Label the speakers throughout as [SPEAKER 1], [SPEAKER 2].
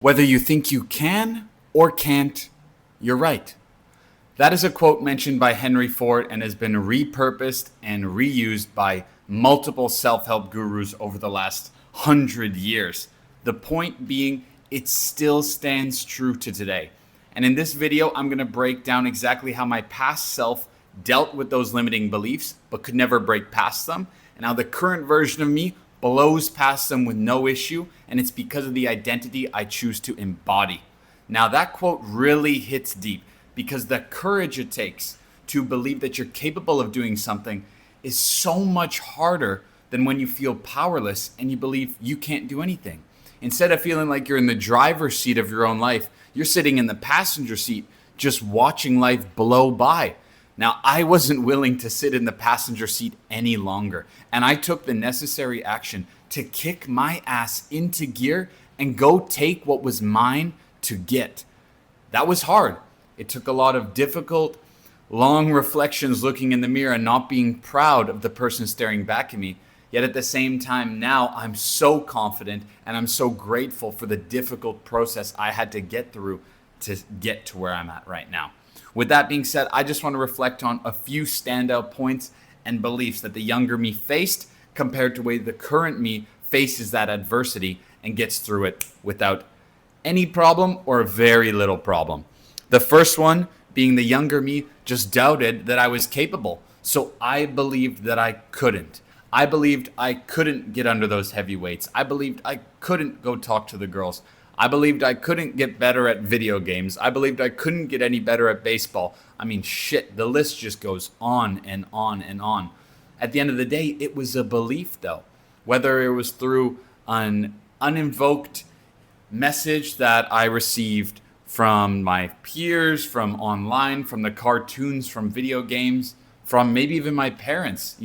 [SPEAKER 1] Whether you think you can or can't, you're right. That is a quote mentioned by Henry Ford and has been repurposed and reused by multiple self help gurus over the last 100 years. The point being, it still stands true to today. And in this video, I'm going to break down exactly how my past self dealt with those limiting beliefs but could never break past them, and how the current version of me blows past them with no issue, and it's because of the identity I choose to embody. Now, that quote really hits deep because the courage it takes to believe that you're capable of doing something is so much harder than when you feel powerless and you believe you can't do anything. Instead of feeling like you're in the driver's seat of your own life, you're sitting in the passenger seat just watching life blow by. Now, I wasn't willing to sit in the passenger seat any longer, and I took the necessary action to kick my ass into gear and go take what was mine to get. That was hard. It took a lot of difficult, long reflections, looking in the mirror and not being proud of the person staring back at me. Yet at the same time, now I'm so confident and I'm so grateful for the difficult process I had to get through to get to where I'm at right now. With that being said, I just want to reflect on a few standout points and beliefs that the younger me faced compared to the way the current me faces that adversity and gets through it without any problem or very little problem. The first one being the younger me just doubted that I was capable. So I believed that I couldn't. I believed I couldn't get under those heavy weights. I believed I couldn't go talk to the girls. I believed I couldn't get better at video games. I believed I couldn't get any better at baseball. I mean, shit, the list just goes on and on and on. At the end of the day, it was a belief though. Whether it was through an uninvoked message that I received from my peers, from online, from the cartoons, from video games, from maybe even my parents,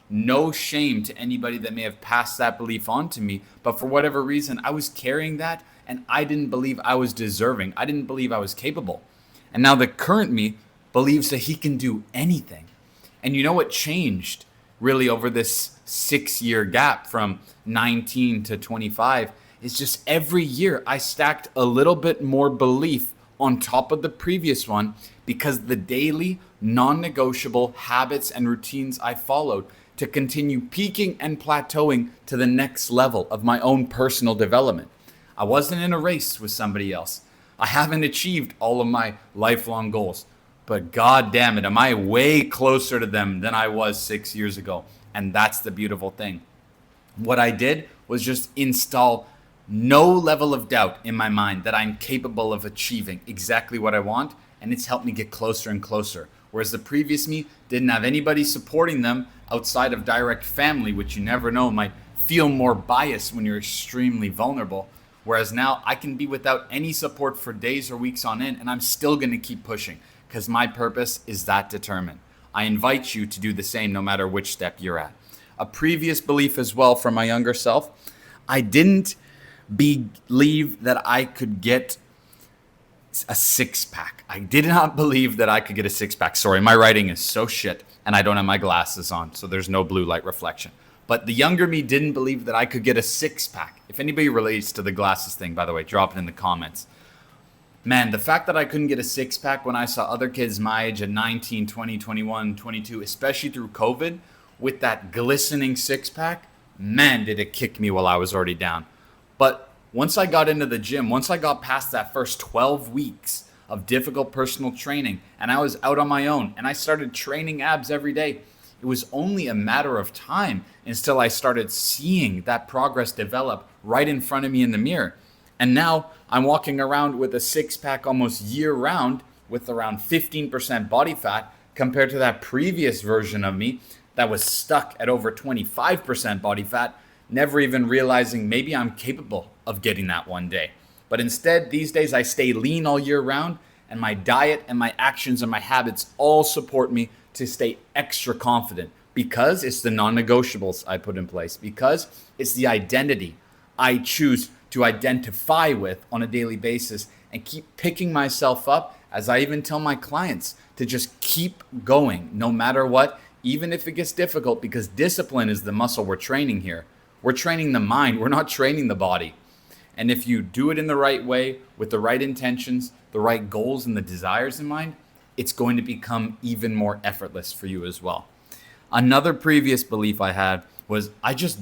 [SPEAKER 1] no shame to anybody that may have passed that belief on to me. But for whatever reason, I was carrying that and I didn't believe I was deserving. I didn't believe I was capable. And now the current me believes that he can do anything. And you know what changed really over this 6-year gap from 19 to 25 is just every year I stacked a little bit more belief on top of the previous one because the daily non-negotiable habits and routines I followed to continue peaking and plateauing to the next level of my own personal development. I wasn't in a race with somebody else. I haven't achieved all of my lifelong goals, but god damn it, am I way closer to them than I was 6 years ago. And that's the beautiful thing. What I did was just install no level of doubt in my mind that I'm capable of achieving exactly what I want, and it's helped me get closer and closer. Whereas the previous me didn't have anybody supporting them outside of direct family, which you never know might feel more biased when you're extremely vulnerable. Whereas now I can be without any support for days or weeks on end, and I'm still going to keep pushing because my purpose is that determined. I invite you to do the same no matter which step you're at. A previous belief as well from my younger self, I didn't believe that I could get a 6-pack. I did not believe that I could get a 6-pack. Sorry, my writing is so shit and I don't have my glasses on, so there's no blue light reflection. But the younger me didn't believe that I could get a 6-pack. If anybody relates to the glasses thing, by the way, drop it in the comments. Man, the fact that I couldn't get a 6-pack when I saw other kids my age at 19, 20, 21, 22, especially through COVID, with that glistening 6-pack, man, did it kick me while I was already down. But once I got into the gym, once I got past that first 12 weeks of difficult personal training, and I was out on my own, and I started training abs every day, it was only a matter of time until I started seeing that progress develop right in front of me in the mirror. And now I'm walking around with a 6-pack almost year round with around 15% body fat compared to that previous version of me that was stuck at over 25% body fat, never even realizing maybe I'm capable of getting that one day. But instead, these days I stay lean all year round, and my diet and my actions and my habits all support me to stay extra confident because it's the non-negotiables I put in place, because it's the identity I choose to identify with on a daily basis and keep picking myself up, as I even tell my clients to just keep going no matter what, even if it gets difficult, because discipline is the muscle we're training here. We're training the mind, we're not training the body. And if you do it in the right way, with the right intentions, the right goals, and the desires in mind, it's going to become even more effortless for you as well. Another previous belief I had was I just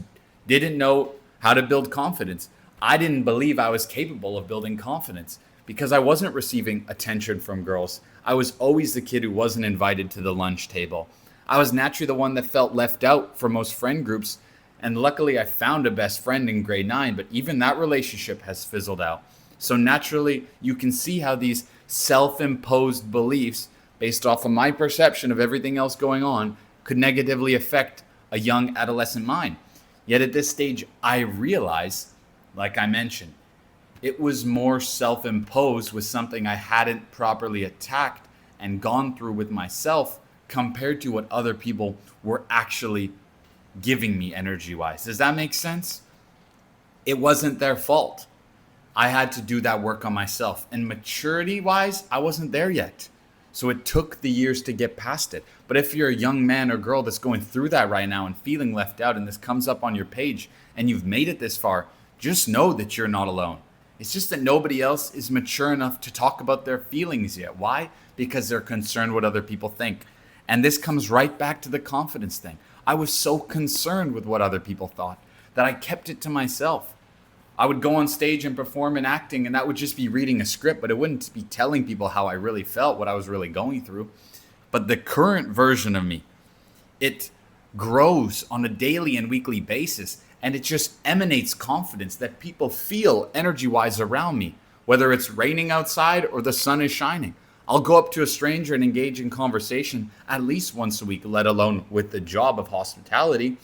[SPEAKER 1] didn't know how to build confidence. I didn't believe I was capable of building confidence because I wasn't receiving attention from girls. I was always the kid who wasn't invited to the lunch table. I was naturally the one that felt left out for most friend groups. And luckily, I found a best friend in grade 9, but even that relationship has fizzled out. So naturally, you can see how these self imposed beliefs, based off of my perception of everything else going on, could negatively affect a young adolescent mind. Yet at this stage, I realize, like I mentioned, it was more self imposed with something I hadn't properly attacked and gone through with myself compared to what other people were actually giving me energy wise. Does that make sense? It wasn't their fault. I had to do that work on myself. And maturity wise, I wasn't there yet. So it took the years to get past it. But if you're a young man or girl that's going through that right now and feeling left out, and this comes up on your page and you've made it this far, just know that you're not alone. It's just that nobody else is mature enough to talk about their feelings yet. Why? Because they're concerned what other people think. And this comes right back to the confidence thing. I was so concerned with what other people thought that I kept it to myself. I would go on stage and perform in acting, and that would just be reading a script, but it wouldn't be telling people how I really felt, what I was really going through. But the current version of me, it grows on a daily and weekly basis, and it just emanates confidence that people feel energy-wise around me, whether it's raining outside or the sun is shining. I'll go up to a stranger and engage in conversation at least once a week, let alone with the job of hospitality.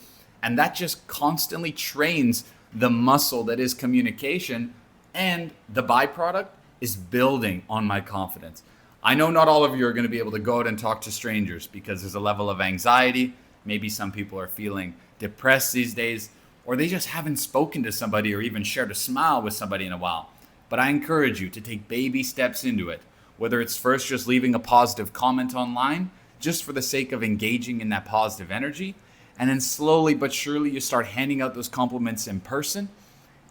[SPEAKER 1] And that just constantly trains the muscle that is communication. And the byproduct is building on my confidence. I know not all of you are going to be able to go out and talk to strangers because there's a level of anxiety. Maybe some people are feeling depressed these days, or they just haven't spoken to somebody or even shared a smile with somebody in a while. But I encourage you to take baby steps into it. Whether it's first just leaving a positive comment online, just for the sake of engaging in that positive energy, and then slowly but surely you start handing out those compliments in person.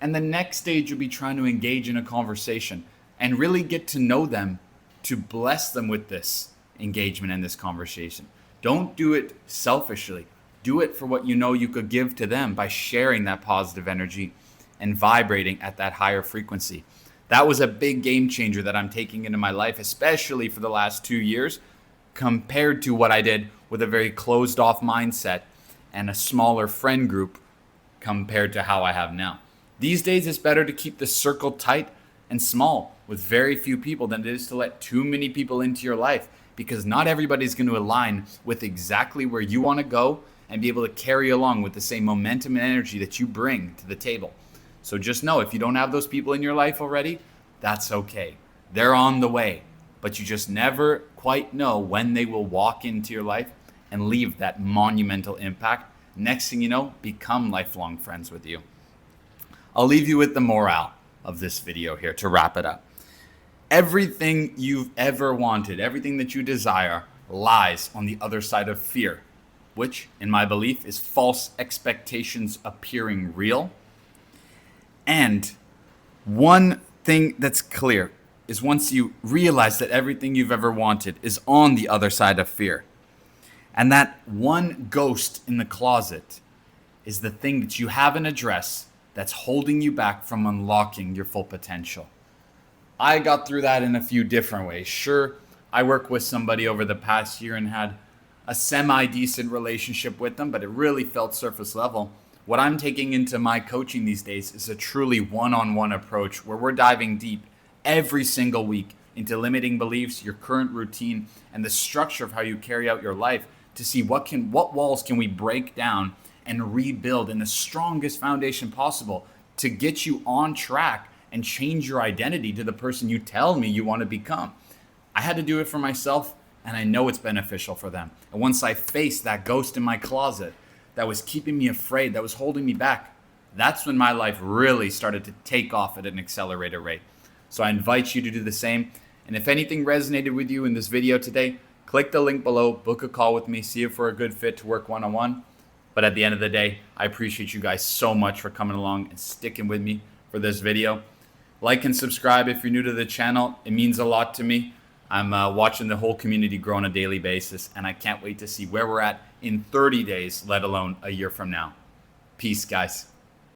[SPEAKER 1] And the next stage you'll be trying to engage in a conversation and really get to know them, to bless them with this engagement and this conversation. Don't do it selfishly. Do it for what you know you could give to them by sharing that positive energy and vibrating at that higher frequency. That was a big game changer that I'm taking into my life, especially for the last 2 years, compared to what I did with a very closed off mindset and a smaller friend group compared to how I have now. These days, it's better to keep the circle tight and small with very few people than it is to let too many people into your life, because not everybody's going to align with exactly where you want to go and be able to carry along with the same momentum and energy that you bring to the table. So just know, if you don't have those people in your life already, that's okay. They're on the way, but you just never quite know when they will walk into your life and leave that monumental impact. Next thing you know, become lifelong friends with you. I'll leave you with the morale of this video here to wrap it up. Everything you've ever wanted, everything that you desire, lies on the other side of fear, which, in my belief, is false expectations appearing real. And one thing that's clear is once you realize that everything you've ever wanted is on the other side of fear, and that one ghost in the closet is the thing that you haven't addressed that's holding you back from unlocking your full potential. I got through that in a few different ways. Sure, I worked with somebody over the past year and had a semi-decent relationship with them, but it really felt surface level. What I'm taking into my coaching these days is a truly one-on-one approach where we're diving deep every single week into limiting beliefs, your current routine, and the structure of how you carry out your life to see what walls can we break down and rebuild in the strongest foundation possible to get you on track and change your identity to the person you tell me you want to become. I had to do it for myself, and I know it's beneficial for them. And once I faced that ghost in my closet that was keeping me afraid, that was holding me back, that's when my life really started to take off at an accelerated rate. So I invite you to do the same. And if anything resonated with you in this video today, click the link below, book a call with me, see if we're a good fit to work one-on-one. But at the end of the day, I appreciate you guys so much for coming along and sticking with me for this video. Like and subscribe if you're new to the channel. It means a lot to me. I'm watching the whole community grow on a daily basis, and I can't wait to see where we're at in 30 days, let alone a year from now. Peace, guys.